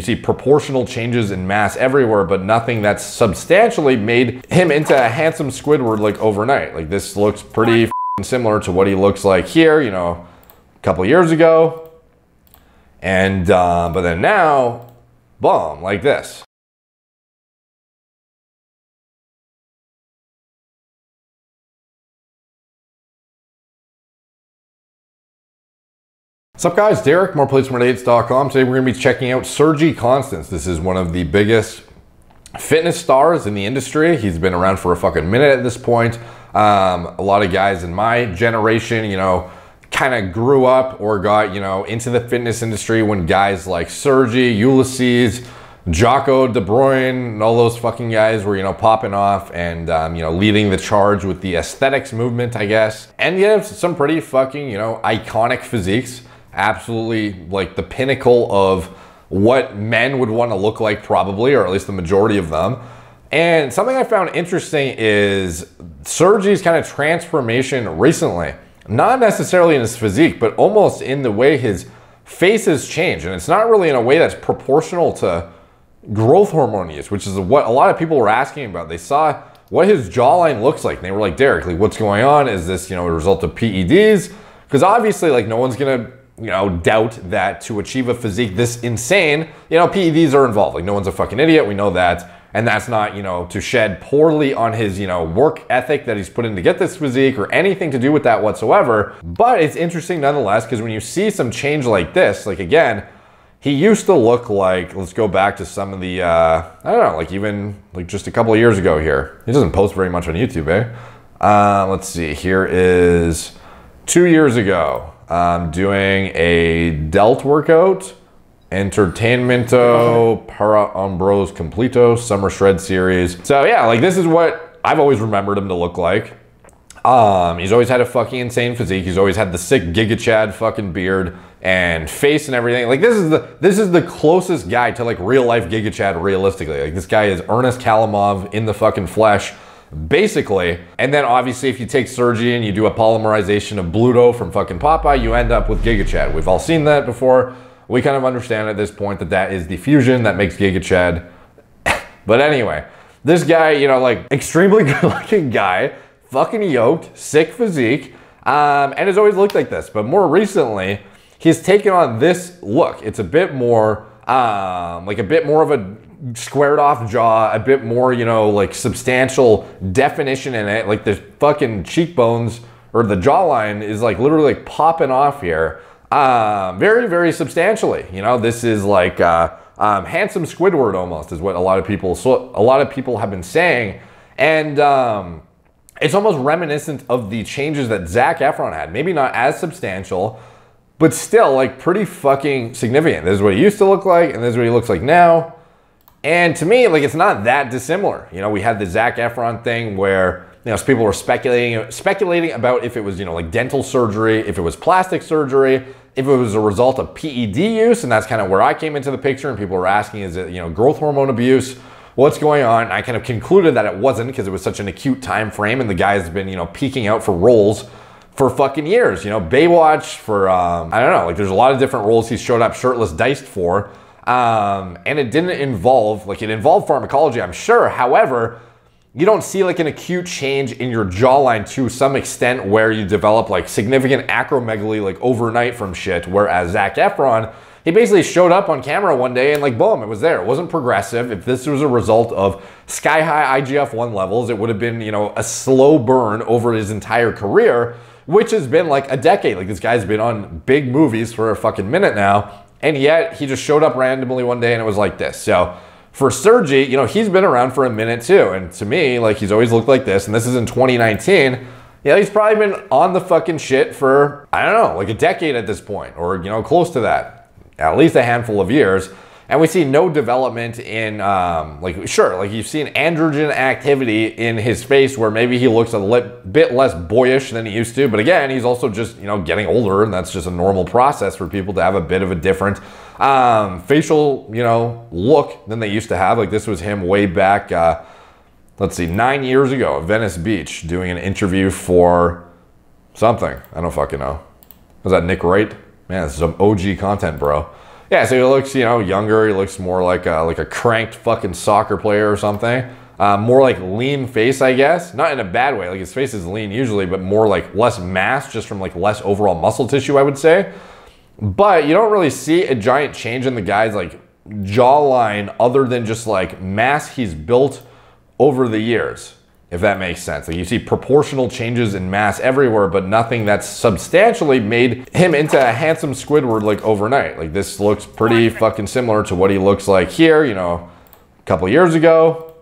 You see proportional changes in mass everywhere, but nothing that's substantially made him into a handsome Squidward like overnight. Like this looks pretty similar to what he looks like here, you know, a couple years ago. And, but then now, boom, like this. What's up guys, Derek, moreplates.com. Today we're going to be checking out Sergi Constance. This is one of the biggest fitness stars in the industry. He's been around for a fucking minute at this point. A lot of guys in my generation, you know, kind of grew up or got, you know, into the fitness industry when guys like Sergi, Ulysses, Jocko, De Bruyne, and all those fucking guys were, you know, popping off and, you know, leading the charge with the aesthetics movement, I guess. And you have some pretty fucking, you know, iconic physiques. Absolutely like the pinnacle of what men would want to look like probably, or at least the majority of them. And something I found interesting is Sergi's kind of transformation recently. Not necessarily in his physique, but almost in the way his face has changed. And it's not really in a way that's proportional to growth hormone use, which is what a lot of people were asking about. They saw what his jawline looks like. And they were like, Derek, like, what's going on? Is this, you know, a result of PEDs? Because obviously, like, no one's going to, you know, doubt that to achieve a physique this insane, you know, PEDs are involved. Like, no one's a fucking idiot. We know that. And that's not, you know, to shed poorly on his, you know, work ethic that he's put in to get this physique or anything to do with that whatsoever. But it's interesting nonetheless, because when you see some change like this, like again, he used to look like, let's go back to some of the, I don't know, like even like just a couple of years ago here. He doesn't post very much on YouTube, eh? Let's see, here is 2 years ago. Doing a delt workout, Entertainmento para Hombros Completo Summer Shred Series. So yeah, like this is what I've always remembered him to look like. He's always had a fucking insane physique. He's always had the sick Giga Chad fucking beard and face and everything. Like this is the closest guy to like real life Giga Chad realistically. Like this guy is Ernest Kalimov in the fucking flesh, basically. And then obviously if you take Sergi and you do a polymerization of Bluto from fucking Popeye, you end up with Giga Chad. We've all seen that before. We kind of understand at this point that that is the fusion that makes Giga Chad. But anyway, this guy, you know, like extremely good looking guy, fucking yoked, sick physique, and has always looked like this. But more recently, he's taken on this look. It's a bit more, like a bit more of a squared off jaw, a bit more, you know, like substantial definition in it. Like the fucking cheekbones or the jawline is like literally like popping off here. Very, very substantially. You know, this is like handsome Squidward almost is what a lot of people have been saying. And it's almost reminiscent of the changes that Zac Efron had. Maybe not as substantial, but still like pretty fucking significant. This is what he used to look like, and this is what he looks like now. And to me, like, it's not that dissimilar. You know, we had the Zac Efron thing where, you know, people were speculating about if it was, you know, like dental surgery, if it was plastic surgery, if it was a result of PED use. And that's kind of where I came into the picture. And people were asking, is it, you know, growth hormone abuse? What's going on? And I kind of concluded that it wasn't, because it was such an acute time frame. And the guy's been, you know, peeking out for roles for fucking years. You know, Baywatch, for, I don't know, like there's a lot of different roles he's showed up shirtless diced for. And it didn't involve, like it involved pharmacology, I'm sure. However, you don't see like an acute change in your jawline to some extent where you develop like significant acromegaly like overnight from shit. Whereas Zac Efron, he basically showed up on camera one day and like boom, it was there. It wasn't progressive. If this was a result of sky high IGF-1 levels, it would have been, you know, a slow burn over his entire career, which has been like a decade. Like this guy's been on big movies for a fucking minute now. And yet he just showed up randomly one day and it was like this. So for Sergi, you know, he's been around for a minute too. And to me, like he's always looked like this. And this is in 2019. You know, he's probably been on the fucking shit for, I don't know, like a decade at this point, or, you know, close to that, at least a handful of years. And we see no development in, like, sure, like you've seen androgen activity in his face where maybe he looks a bit less boyish than he used to. But again, he's also just, you know, getting older, and that's just a normal process for people to have a bit of a different facial, you know, look than they used to have. Like this was him way back, let's see, 9 years ago at Venice Beach doing an interview for something. I don't fucking know. Was that Nick Wright? Man, this is some OG content, bro. Yeah, so he looks, you know, younger. He looks more like a cranked fucking soccer player or something. More like lean face, I guess. Not in a bad way. Like his face is lean usually, but more like less mass, just from like less overall muscle tissue, I would say. But you don't really see a giant change in the guy's like jawline other than just like mass he's built over the years, if that makes sense. Like you see proportional changes in mass everywhere, but nothing that's substantially made him into a handsome Squidward like overnight. Like this looks pretty fucking similar to what he looks like here, you know, a couple years ago.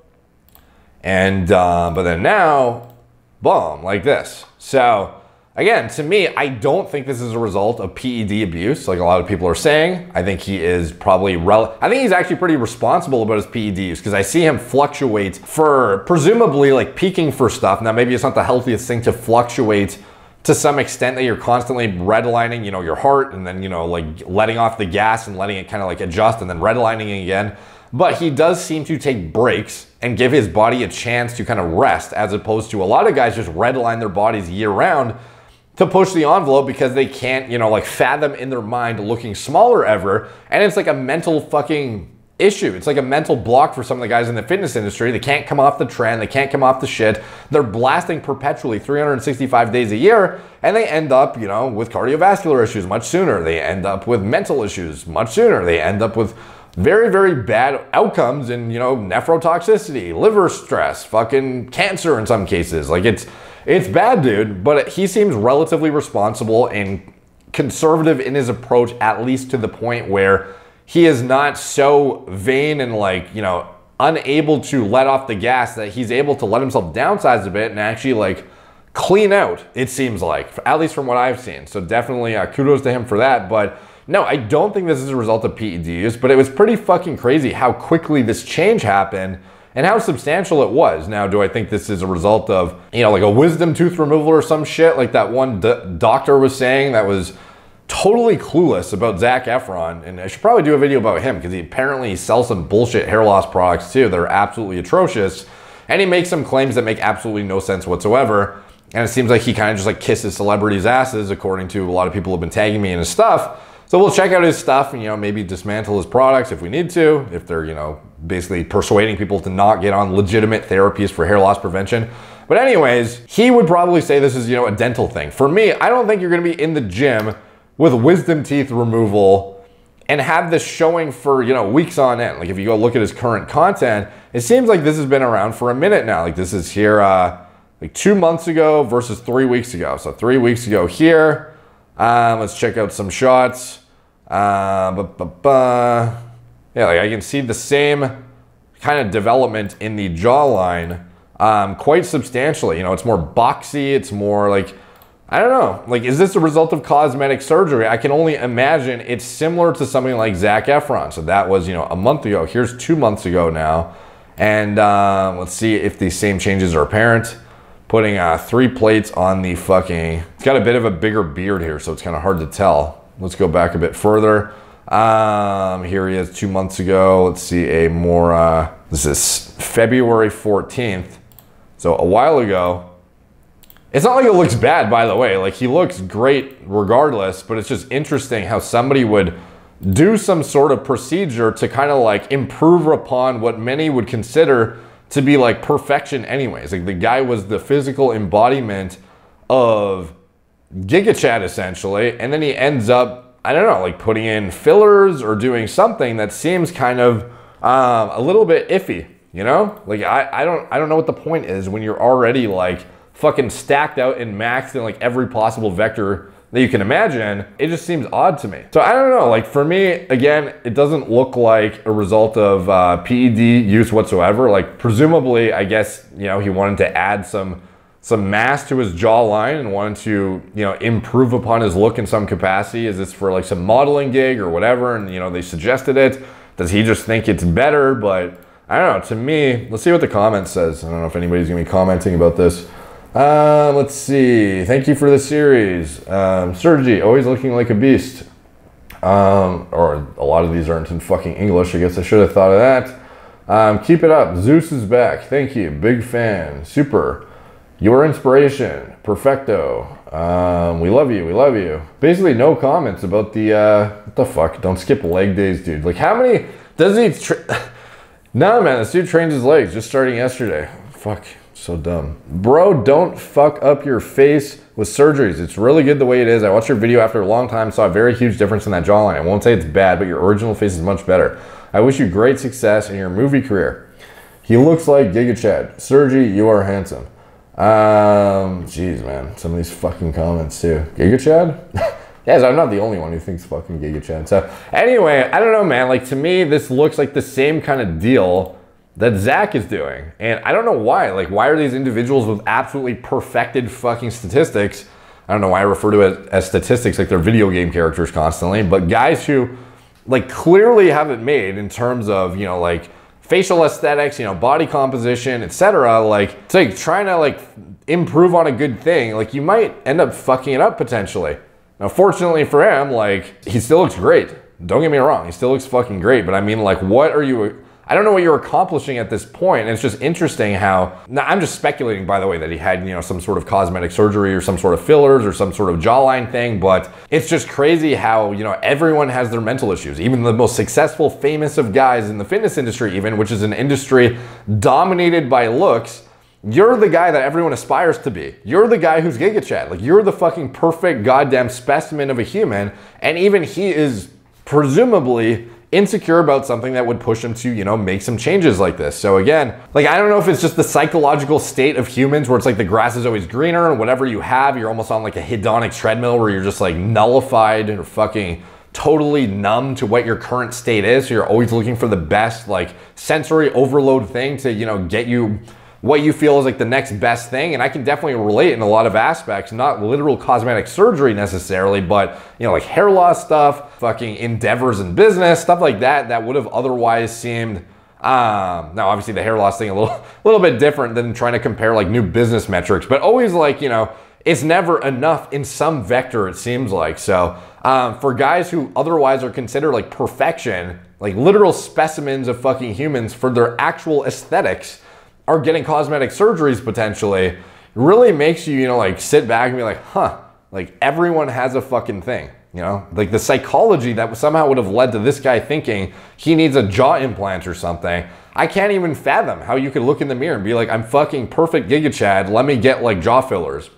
And, but then now, boom, like this. So again, to me, I don't think this is a result of PED abuse, like a lot of people are saying. I think he is probably, I think he's actually pretty responsible about his PED use, because I see him fluctuate for presumably like peaking for stuff. Now, maybe it's not the healthiest thing to fluctuate to some extent that you're constantly redlining, you know, your heart, and then, you know, like letting off the gas and letting it kind of like adjust and then redlining again. But he does seem to take breaks and give his body a chance to kind of rest, as opposed to a lot of guys just redline their bodies year round to push the envelope because they can't, you know, like fathom in their mind looking smaller ever. And it's like a mental fucking issue. It's like a mental block for some of the guys in the fitness industry. They can't come off the trend. They can't come off the shit. They're blasting perpetually 365 days a year, and they end up, you know, with cardiovascular issues much sooner. They end up with mental issues much sooner. They end up with very, very bad outcomes in, you know, nephrotoxicity, liver stress, fucking cancer in some cases. Like it's bad, dude, but he seems relatively responsible and conservative in his approach, at least to the point where he is not so vain and like, you know, unable to let off the gas that he's able to let himself downsize a bit and actually like clean out, it seems like, at least from what I've seen. So definitely kudos to him for that. But no, I don't think this is a result of PED use, but it was pretty fucking crazy how quickly this change happened and how substantial it was. Now, do I think this is a result of, you know, like a wisdom tooth removal or some shit like that one doctor was saying that was totally clueless about Zac Efron? And I should probably do a video about him, because he apparently sells some bullshit hair loss products too that are absolutely atrocious. And he makes some claims that make absolutely no sense whatsoever. And it seems like he kind of just like kisses celebrities' asses, according to a lot of people who have been tagging me in his stuff. So we'll check out his stuff and, you know, maybe dismantle his products if we need to, if they're, you know, basically persuading people to not get on legitimate therapies for hair loss prevention. But anyways, he would probably say this is, you know, a dental thing. For me, I don't think you're going to be in the gym with wisdom teeth removal and have this showing for, you know, weeks on end. Like if you go look at his current content, it seems like this has been around for a minute now. Like this is here like 2 months ago versus 3 weeks ago. So 3 weeks ago here. Let's check out some shots. Yeah, like I can see the same kind of development in the jawline quite substantially. You know, it's more boxy. It's more like, I don't know. Like, is this a result of cosmetic surgery? I can only imagine it's similar to something like Zac Efron. So that was, you know, a month ago. Here's 2 months ago now. And let's see if these same changes are apparent. Putting 3 plates on the fucking, it's got a bit of a bigger beard here, so it's kind of hard to tell. Let's go back a bit further. Here he is 2 months ago. Let's see a more, this is February 14th. So a while ago. It's not like it looks bad, by the way. Like he looks great regardless, but it's just interesting how somebody would do some sort of procedure to kind of like improve upon what many would consider to be like perfection anyways. Like the guy was the physical embodiment of Giga Chad essentially, and then he ends up, I don't know, like putting in fillers or doing something that seems kind of a little bit iffy, you know? Like I don't know what the point is when you're already like fucking stacked out and maxed in like every possible vector that you can imagine. It just seems odd to me. So I don't know, like for me, again, it doesn't look like a result of PED use whatsoever. Like presumably, I guess, you know, he wanted to add some mass to his jawline and wanted to, you know, improve upon his look in some capacity. Is this for like some modeling gig or whatever? And, you know, they suggested it. Does he just think it's better? But I don't know, to me, let's see what the comment says. I don't know if anybody's gonna be commenting about this. Let's see. Thank you for the series. Sergi, always looking like a beast. Or a lot of these aren't in fucking English. I guess I should have thought of that. Keep it up. Zeus is back. Thank you. Big fan. Super. Your inspiration. Perfecto. We love you. We love you. Basically, no comments about the, what the fuck? Don't skip leg days, dude. Like, how many, does he, nah, man, this dude trains his legs just starting yesterday. Fuck, so dumb. Bro, don't fuck up your face with surgeries. It's really good the way it is. I watched your video after a long time, saw a very huge difference in that jawline. I won't say it's bad, but your original face is much better. I wish you great success in your movie career. He looks like Giga Chad. Sergi, you are handsome. Jeez, man. Some of these fucking comments, too. Giga Chad? Yes, I'm not the only one who thinks fucking Giga Chad. So, anyway, I don't know, man. Like, to me, this looks like the same kind of deal that Zac is doing. And I don't know why. Like, why are these individuals with absolutely perfected fucking statistics? I don't know why I refer to it as statistics like they're video game characters constantly. But guys who, like, clearly have it made in terms of, you know, like, facial aesthetics, you know, body composition, etc. Like, it's like trying to like improve on a good thing. Like, you might end up fucking it up potentially. Now, fortunately for him, like, he still looks great. Don't get me wrong, he still looks fucking great. But I mean, like, what are you? I don't know what you're accomplishing at this point. And it's just interesting how, now I'm just speculating, by the way, that he had, you know, some sort of cosmetic surgery or some sort of fillers or some sort of jawline thing. But it's just crazy how, you know, everyone has their mental issues. Even the most successful, famous of guys in the fitness industry, even, which is an industry dominated by looks. You're the guy that everyone aspires to be. You're the guy who's Giga Chad. Like, you're the fucking perfect goddamn specimen of a human. And even he is presumably insecure about something that would push him to, you know, make some changes like this. So again, like, I don't know if it's just the psychological state of humans where it's like the grass is always greener and whatever you have, you're almost on like a hedonic treadmill where you're just like nullified or fucking totally numb to what your current state is. So you're always looking for the best like sensory overload thing to, you know, get you what you feel is like the next best thing. And I can definitely relate in a lot of aspects, not literal cosmetic surgery necessarily, but, you know, like hair loss stuff, fucking endeavors in business, stuff like that, that would have otherwise seemed, now obviously the hair loss thing a little bit different than trying to compare like new business metrics, but always like, you know, it's never enough in some vector, it seems like. So for guys who otherwise are considered like perfection, like literal specimens of fucking humans for their actual aesthetics, are getting cosmetic surgeries potentially, really makes you, you know, like sit back and be like, huh, like everyone has a fucking thing, you know? Like the psychology that somehow would have led to this guy thinking he needs a jaw implant or something. I can't even fathom how you could look in the mirror and be like, I'm fucking perfect Giga Chad, let me get like jaw fillers.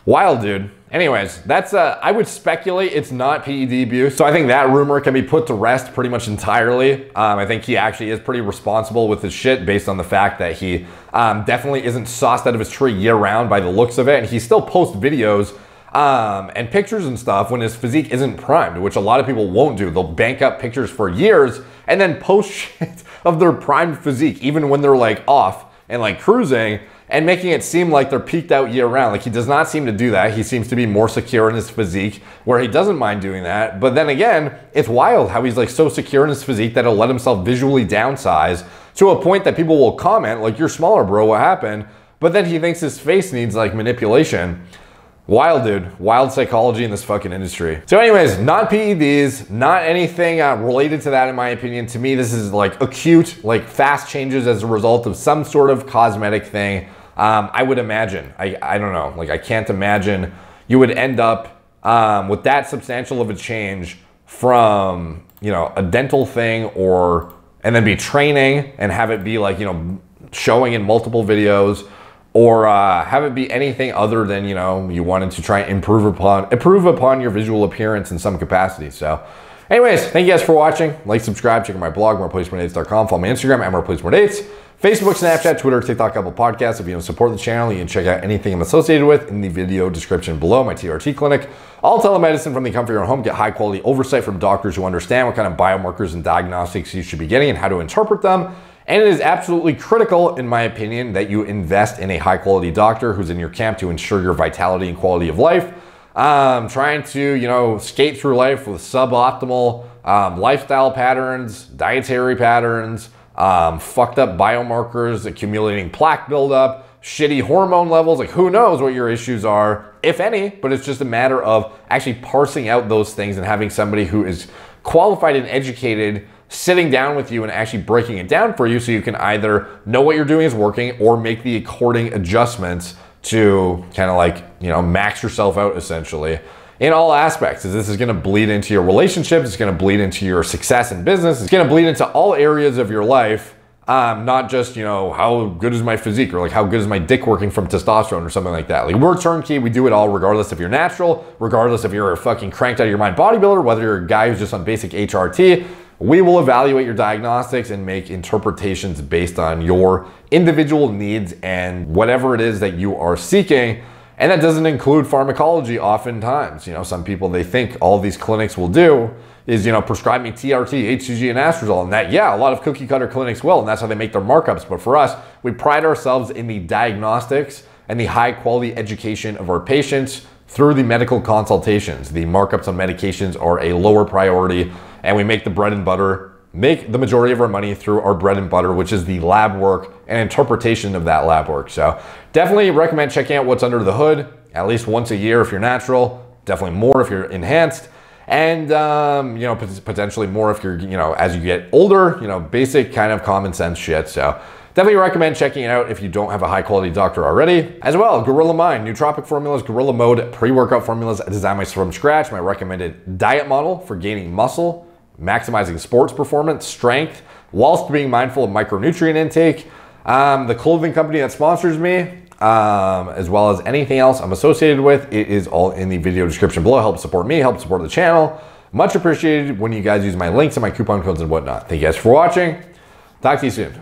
Wild, dude. Anyways, that's, I would speculate it's not PED abuse. So I think that rumor can be put to rest pretty much entirely. I think he actually is pretty responsible with his shit based on the fact that he definitely isn't sauced out of his tree year round by the looks of it. And he still posts videos and pictures and stuff when his physique isn't primed, which a lot of people won't do. They'll bank up pictures for years and then post shit of their primed physique, even when they're like off and like cruising, and making it seem like they're peaked out year round. Like, he does not seem to do that. He seems to be more secure in his physique, where he doesn't mind doing that. But then again, it's wild how he's like so secure in his physique that he'll let himself visually downsize to a point that people will comment like, you're smaller, bro, what happened? But then he thinks his face needs like manipulation. Wild, dude. Wild psychology in this fucking industry. So anyways, not PEDs, not anything related to that in my opinion. To me, this is like acute, like fast changes as a result of some sort of cosmetic thing. I would imagine, I don't know, like I can't imagine you would end up with that substantial of a change from, you know, a dental thing and then be training and have it be like, you know, showing in multiple videos, or have it be anything other than, you know, you wanted to try and improve upon your visual appearance in some capacity. So anyways, thank you guys for watching. Like, subscribe, check out my blog, moreplacemoredates.com. Follow my Instagram at moreplacemoredates. Facebook, Snapchat, Twitter, TikTok, Apple Podcasts. If you want to support the channel, you can check out anything I'm associated with in the video description below. My TRT clinic. All telemedicine from the comfort of your home. Get high quality oversight from doctors who understand what kind of biomarkers and diagnostics you should be getting and how to interpret them. And it is absolutely critical, in my opinion, that you invest in a high quality doctor who's in your camp to ensure your vitality and quality of life. Trying to, you know, skate through life with suboptimal lifestyle patterns, dietary patterns, fucked up biomarkers, accumulating plaque buildup, shitty hormone levels. Like, who knows what your issues are, if any, but it's just a matter of actually parsing out those things and having somebody who is qualified and educated sitting down with you and actually breaking it down for you so you can either know what you're doing is working or make the according adjustments to kind of like, you know, max yourself out essentially in all aspects. This is going to bleed into your relationships. It's going to bleed into your success in business. It's going to bleed into all areas of your life. Not just, you know, how good is my physique or like how good is my dick working from testosterone or something like that. Like we're turnkey. We do it all regardless if you're natural, regardless if you're a fucking cranked out of your mind bodybuilder, whether you're a guy who's just on basic HRT. We will evaluate your diagnostics and make interpretations based on your individual needs and whatever it is that you are seeking. And that doesn't include pharmacology oftentimes. You know, some people, they think all these clinics will do is, you know, prescribe me TRT, HCG, and Anastrozole. And that, yeah, a lot of cookie cutter clinics will, and that's how they make their markups. But for us, we pride ourselves in the diagnostics and the high quality education of our patients through the medical consultations. The markups on medications are a lower priority, and we make the bread and butter, make the majority of our money through our bread and butter, which is the lab work and interpretation of that lab work. So definitely recommend checking out what's under the hood at least once a year if you're natural, definitely more if you're enhanced, and you know, potentially more if you're, you know, as you get older, you know, basic kind of common sense shit. So definitely recommend checking it out if you don't have a high quality doctor already. As well, Gorilla Mind, nootropic formulas, Gorilla Mode, pre-workout formulas designed from scratch, my recommended diet model for gaining muscle, maximizing sports performance, strength, whilst being mindful of micronutrient intake. The clothing company that sponsors me, as well as anything else I'm associated with, it is all in the video description below. Help support me, help support the channel. Much appreciated when you guys use my links and my coupon codes and whatnot. Thank you guys for watching. Talk to you soon.